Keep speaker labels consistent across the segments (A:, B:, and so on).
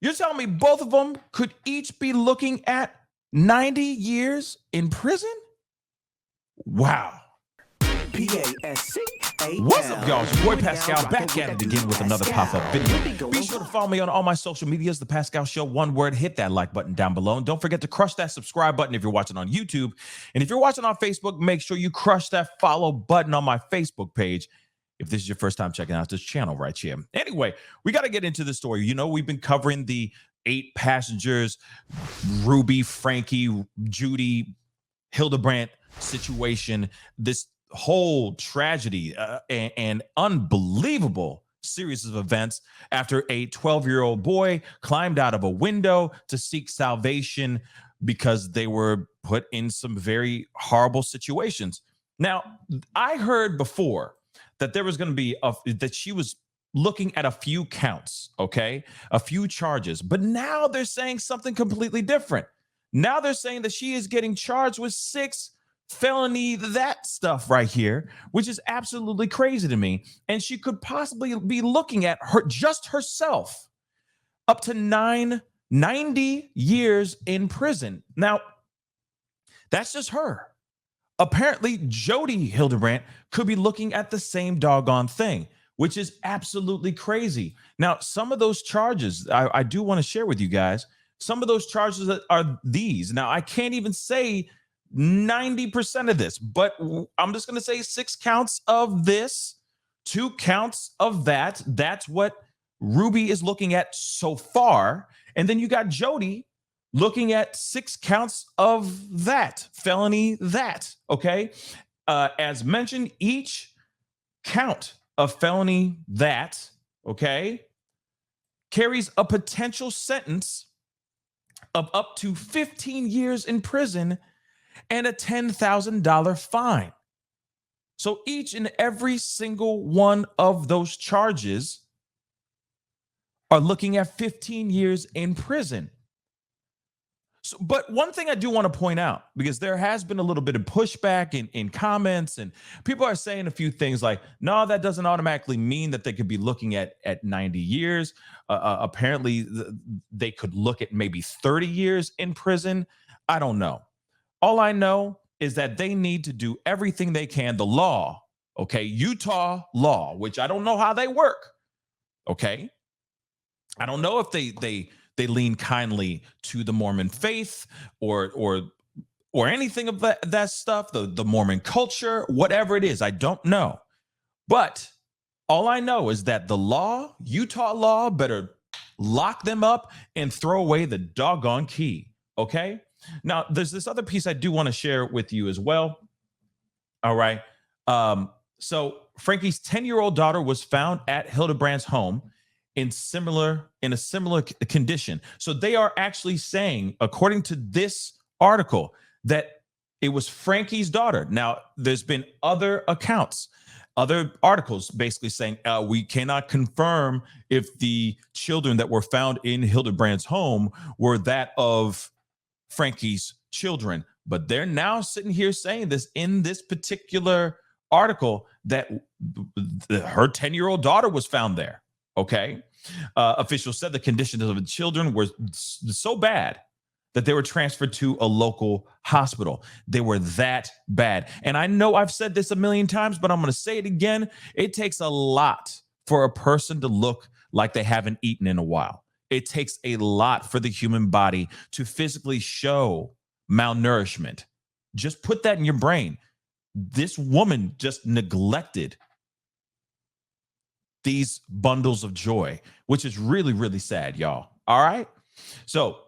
A: You're telling me both of them could each be looking at 90 years in prison? Wow. What's up, y'all? It's your boy Pascal back at it again with another pop-up video. Be sure to follow me on all my social medias, The Pascal Show, one word. Hit that like button down below. And don't forget to crush that subscribe button if you're watching on YouTube. And if you're watching on Facebook, make sure you crush that follow button on my Facebook page if this is your first time checking out this channel right here. Anyway, we got to get into the story. You know, we've been covering the 8 passengers, Ruby, Franke, Jodi Hildebrandt situation, this whole tragedy and unbelievable series of events after a 12-year-old boy climbed out of a window to seek salvation because they were put in some very horrible situations. Now, I heard before that there was going to be that she was looking at a few counts, okay, a few charges, but now they're saying something completely different. Now they're saying that she is getting charged with 6 felony that stuff right here, which is absolutely crazy to me. And she could possibly be looking at just herself up to 90 years in prison. Now, that's just her. Apparently, Jodi Hildebrandt could be looking at the same doggone thing, which is absolutely crazy. Now, some of those charges I do want to share with you guys. Some of those charges are these. Now, I can't even say 90% of this, but I'm just going to say 6 counts of this, 2 counts of that. That's what Ruby is looking at so far. And then you got Jodi looking at 6 counts of that, felony that, okay? As mentioned, each count of felony that, okay, carries a potential sentence of up to 15 years in prison and a $10,000 fine. So each and every single one of those charges are looking at 15 years in prison. So, but one thing I do want to point out, because there has been a little bit of pushback in comments, and people are saying a few things like, no, that doesn't automatically mean that they could be looking at 90 years. Apparently, they could look at maybe 30 years in prison. I don't know. All I know is that they need to do everything they can. The law, okay, Utah law, which I don't know how they work, okay? I don't know if they lean kindly to the Mormon faith or anything of that stuff, the Mormon culture, whatever it is, I don't know. But all I know is that the law, Utah law, better lock them up and throw away the doggone key, okay? Now, there's this other piece I do want to share with you as well. All right. So Frankie's 10-year-old daughter was found at Hildebrandt's home in a similar condition. So they are actually saying, according to this article, that it was Frankie's daughter. Now, there's been other accounts, other articles basically saying we cannot confirm if the children that were found in Hildebrandt's home were that of Frankie's children. But they're now sitting here saying this in this particular article that her 10-year-old daughter was found there. Okay. Officials said the conditions of the children were so bad that they were transferred to a local hospital. They were that bad. And I know I've said this a million times, but I'm going to say it again. It takes a lot for a person to look like they haven't eaten in a while. It takes a lot for the human body to physically show malnourishment. Just put that in your brain. This woman just neglected these bundles of joy, which is really, really sad, y'all. All right. So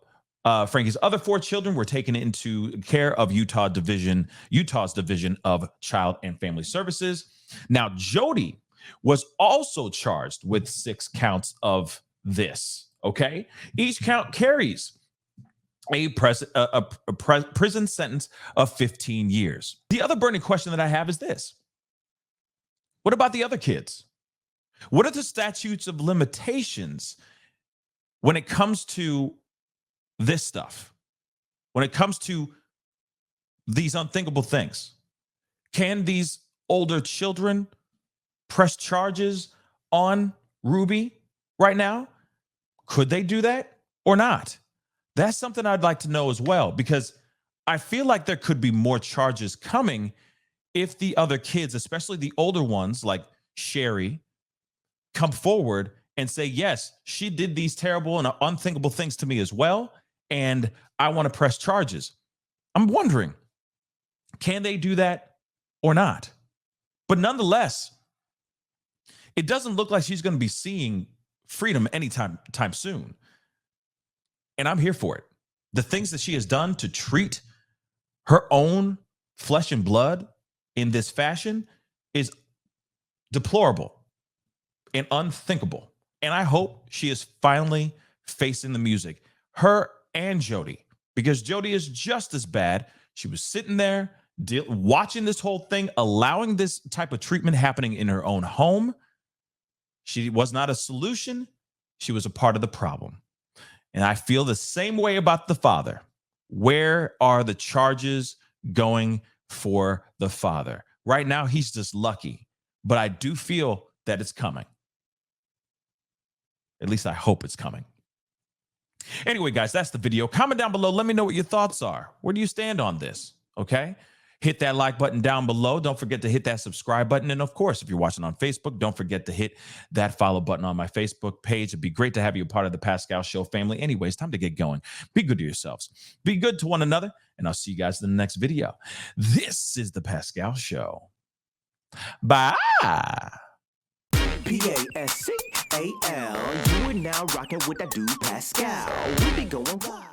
A: Frankie's other 4 children were taken into care of Utah's Division of Child and Family Services. Now, Jodi was also charged with 6 counts of this. Okay. Each count carries a prison sentence of 15 years. The other burning question that I have is this. What about the other kids? What are the statutes of limitations when it comes to this stuff? When it comes to these unthinkable things? Can these older children press charges on Ruby right now? Could they do that? or not? That's something I'd like to know as well, because I feel like there could be more charges coming if the other kids, especially the older ones like Sherry, come forward and say, yes, she did these terrible and unthinkable things to me as well, and I want to press charges. I'm wondering, can they do that or not? But nonetheless, it doesn't look like she's going to be seeing freedom anytime soon. And I'm here for it. The things that she has done to treat her own flesh and blood in this fashion is deplorable and unthinkable. And I hope she is finally facing the music. Her and Jodi, because Jodi is just as bad. She was sitting there watching this whole thing, allowing this type of treatment happening in her own home. She was not a solution. She was a part of the problem. And I feel the same way about the father. Where are the charges going for the father? Right now, he's just lucky. But I do feel that it's coming. At least I hope it's coming. Anyway, guys, that's the video. Comment down below. Let me know what your thoughts are. Where do you stand on this? Okay? Hit that like button down below. Don't forget to hit that subscribe button. And of course, if you're watching on Facebook, don't forget to hit that follow button on my Facebook page. It'd be great to have you a part of the Pascal Show family. Anyways, time to get going. Be good to yourselves. Be good to one another. And I'll see you guys in the next video. This is the Pascal Show. Bye.
B: Pascal, you are now rocking with that dude Pascal. We be going wild.